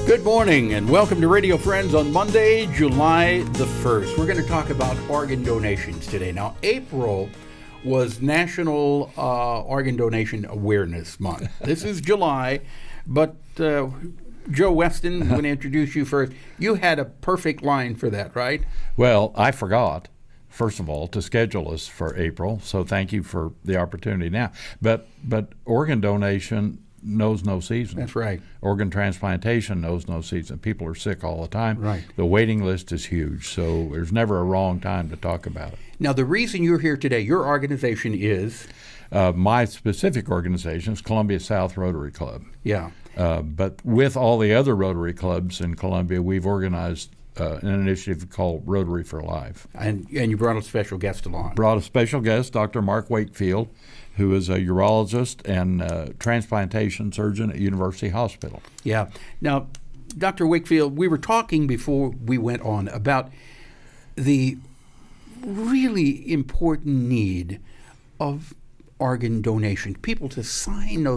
Good morning and welcome to Radio Friends on Monday, July the 1st. We're going to talk about organ donations today. Now, April was National Organ Donation Awareness Month. This is July, but Joe Weston, I'm going to introduce you first. You had a perfect line for that, right? Well, I forgot, first of all, to schedule us for April, so thank you for the opportunity now. But organ donation knows no season. That's right. Organ transplantation knows no season. People are sick all the time. Right. The waiting list is huge, so there's never a wrong time to talk about it. Now, the reason you're here today, your organization is? My specific organization is Columbia South Rotary Club. Yeah. But with all the other Rotary clubs in Columbia, we've organized an initiative called Rotary for Life. And you brought a special guest along. Brought a special guest, Dr. Mark Wakefield, who is a urologist and transplantation surgeon at University Hospital. Yeah. Now, Dr. Wakefield, we were talking before we went on about the really important need of organ donation. People to sign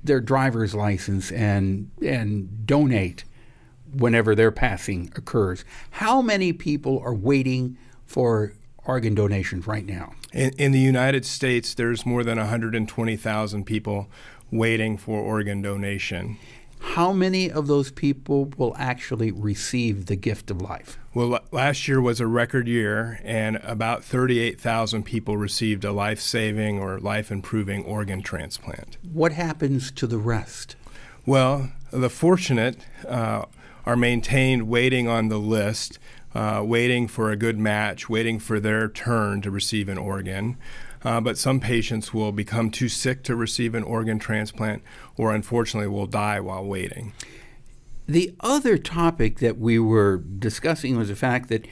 their driver's license and donate whenever their passing occurs. How many people are waiting for organ donations right now? In the United States, there's more than 120,000 people waiting for organ donation. How many of those people will actually receive the gift of life? Well, last year was a record year, and about 38,000 people received a life-saving or life-improving organ transplant. What happens to the rest? Well, the fortunate are maintained waiting on the list, waiting for a good match, waiting for their turn to receive an organ. But some patients will become too sick to receive an organ transplant or unfortunately will die while waiting. The other topic that we were discussing was the fact that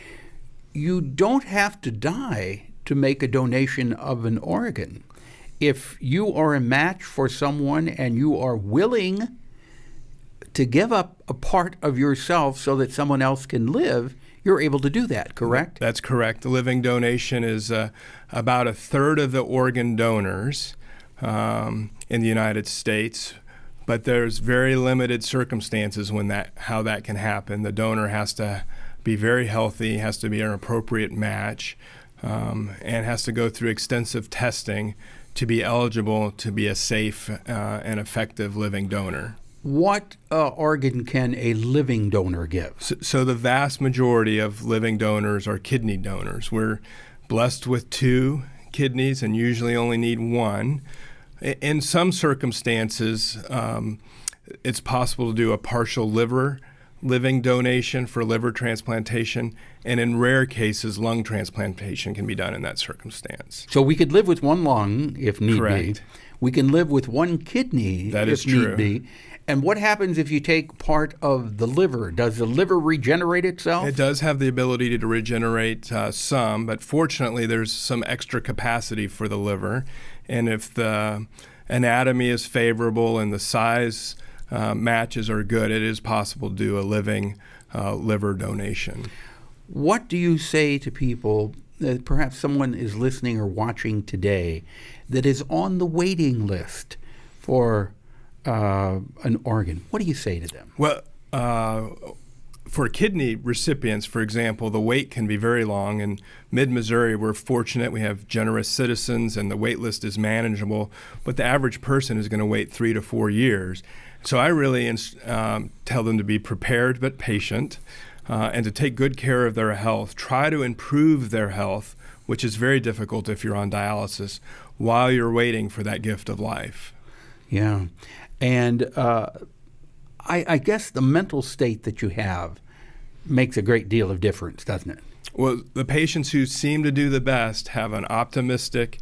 you don't have to die to make a donation of an organ. If you are a match for someone and you are willing to give up a part of yourself so that someone else can live, you're able to do that, correct? That's correct. The living donation is about a third of the organ donors in the United States, but there's very limited circumstances how that can happen. The donor has to be very healthy, has to be an appropriate match, and has to go through extensive testing to be eligible to be a safe and effective living donor. What organ can a living donor give? So the vast majority of living donors are kidney donors. We're blessed with 2 kidneys and usually only need 1. In some circumstances, it's possible to do a partial living donation for liver transplantation, and in rare cases, lung transplantation can be done in that circumstance. So we could live with 1 lung if need Correct. be. We can live with 1 kidney That is if need true. be. And what happens if you take part of the liver? Does the liver regenerate itself? It does have the ability to regenerate some, but fortunately there's some extra capacity for the liver. And if the anatomy is favorable and the size matches are good, it is possible to do a living liver donation. What do you say to people, perhaps someone is listening or watching today, that is on the waiting list for an organ? What do you say to them? Well, for kidney recipients, for example, the wait can be very long. In mid-Missouri, we're fortunate. We have generous citizens, and the wait list is manageable. But the average person is going to wait 3 to 4 years. So I really tell them to be prepared but patient and to take good care of their health. Try to improve their health, which is very difficult if you're on dialysis, while you're waiting for that gift of life. Yeah. And I guess the mental state that you have makes a great deal of difference, doesn't it? Well, the patients who seem to do the best have an optimistic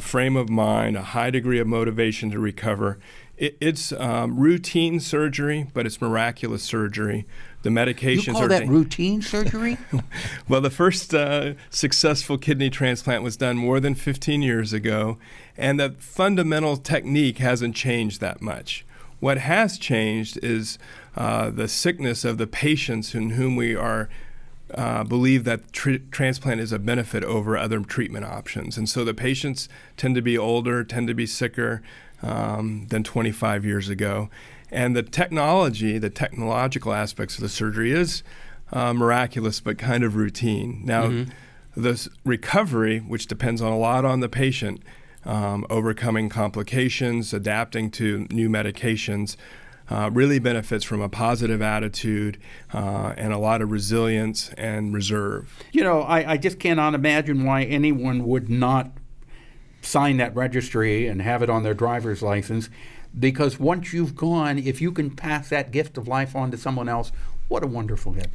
frame of mind, a high degree of motivation to recover. It's routine surgery, but it's miraculous surgery. The medications You call that routine surgery? Well, the first successful kidney transplant was done more than 15 years ago, and the fundamental technique hasn't changed that much. What has changed is the sickness of the patients in whom we are believe that transplant is a benefit over other treatment options. And so the patients tend to be older, tend to be sicker than 25 years ago. And the technological aspects of the surgery is miraculous, but kind of routine. Now, this recovery, which depends a lot on the patient, overcoming complications, adapting to new medications, really benefits from a positive attitude and a lot of resilience and reserve. You know, I just cannot imagine why anyone would not sign that registry and have it on their driver's license, because once you've gone, if you can pass that gift of life on to someone else, what a wonderful gift.